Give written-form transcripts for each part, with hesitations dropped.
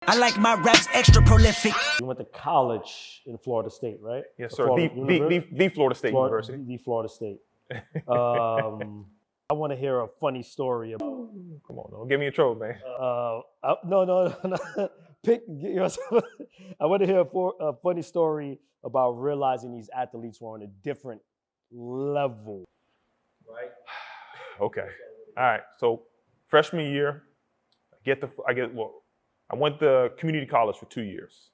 I like my raps extra prolific. You went to college in Florida State, right? Yes, sir. The Florida State University. The Florida State. I want to hear a funny story about. Come on, don't get me in trouble, man. No. I want to hear a funny story about realizing these athletes were on a different level. Right. Okay. All right. So freshman year, I went to community college for 2 years.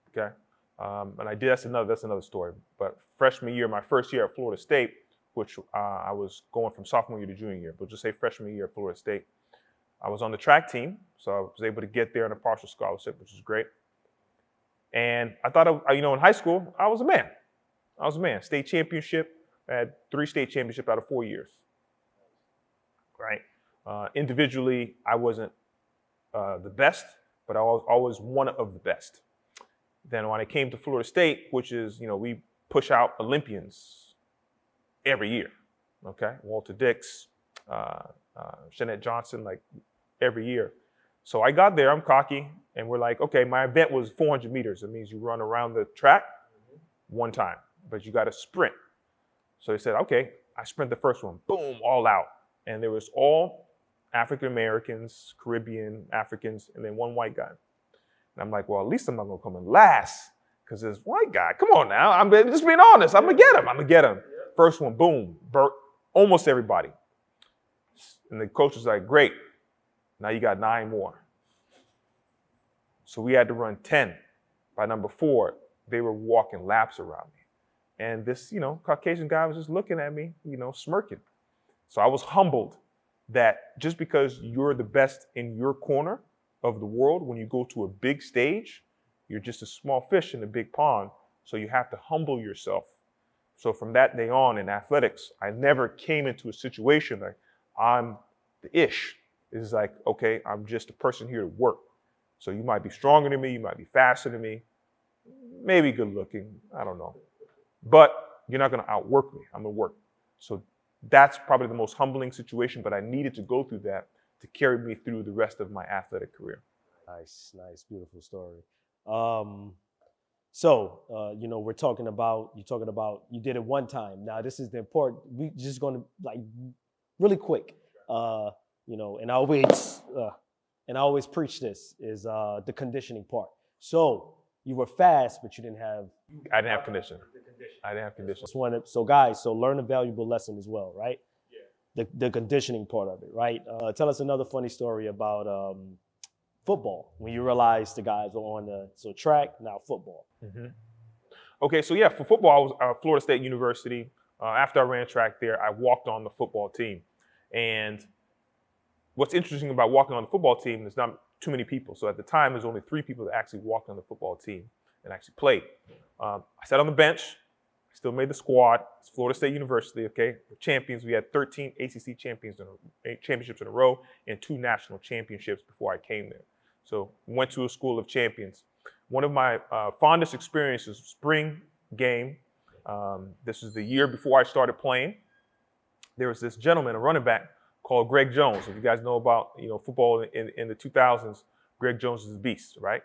Okay. And that's another story. But freshman year, my first year at Florida State, which I was going from sophomore year to junior year, but just say freshman year at Florida State, I was on the track team, so I was able to get there on a partial scholarship, which is great. And I thought, in high school, I was a man. State championship. I had 3 state championships out of 4 years. Right. Individually, I wasn't the best, but I was always one of the best. Then when I came to Florida State, which is, we push out Olympians every year. Okay. Walter Dix, Jeanette Johnson, like every year. So I got there, I'm cocky, and we're like, okay, my event was 400 meters. That means you run around the track one time, but you got to sprint. So they said, okay, I sprint the first one, boom, all out. And there was all African-Americans, Caribbean, Africans, and then one white guy. And I'm like, well, at least I'm not going to come in last because this white guy, come on now, I'm just being honest. I'm going to get him. First one, boom, burnt almost everybody. And the coach was like, great, now you got 9 more. So we had to run 10. By number 4, they were walking laps around me. And this, Caucasian guy was just looking at me, smirking. So I was humbled that just because you're the best in your corner of the world, when you go to a big stage, you're just a small fish in a big pond. So you have to humble yourself. So from that day on in athletics, I never came into a situation like I'm the ish. It's like, okay, I'm just a person here to work. So you might be stronger than me, you might be faster than me, maybe good looking, I don't know. But you're not gonna outwork me, I'm gonna work. So that's probably the most humbling situation, but I needed to go through that to carry me through the rest of my athletic career. Nice, beautiful story. So we're talking about, you did it one time. Now this is the important, we just gonna really quick, and I always preach this is the conditioning part. So you were fast, but you didn't have. I didn't have conditioning. I didn't have conditioning. So guys, learn a valuable lesson as well, right? Yeah. The conditioning part of it, right? Tell us another funny story about football when you realized the guys were on track, now football. Mm-hmm. Okay, so for football, I was at Florida State University. After I ran track there, I walked on the football team. And what's interesting about walking on the football team is not too many people. So at the time, there's only 3 people that actually walked on the football team and actually played. I sat on the bench, still made the squad. It's Florida State University, okay? We're champions. We had 13 ACC championships in a row and 2 national championships before I came there. So went to a school of champions. One of my fondest experiences, spring game. This was the year before I started playing. There was this gentleman, a running back, called Greg Jones. If you guys know about football in the 2000s, Greg Jones is a beast, right?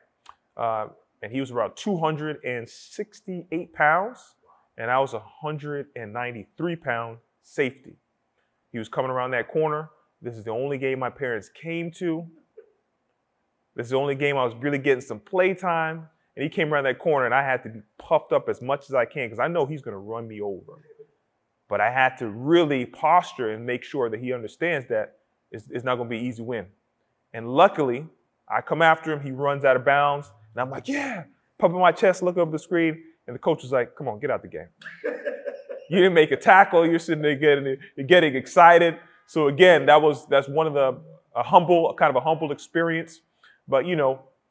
And he was around 268 pounds, and I was 193-pound safety. He was coming around that corner. This is the only game my parents came to. This is the only game I was really getting some play time. And he came around that corner, and I had to be puffed up as much as I can because I know he's going to run me over. But I had to really posture and make sure that he understands that it's not going to be an easy win. And luckily, I come after him. He runs out of bounds. And I'm like, yeah, pumping my chest, look up the screen. And the coach was like, come on, get out the game. You didn't make a tackle. You're sitting there getting excited. So again, that's one of the kind of a humble experience. But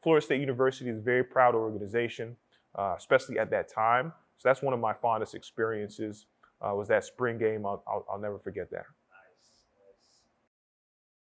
Florida State University is a very proud organization, especially at that time. So that's one of my fondest experiences. Was that spring game. I'll never forget that.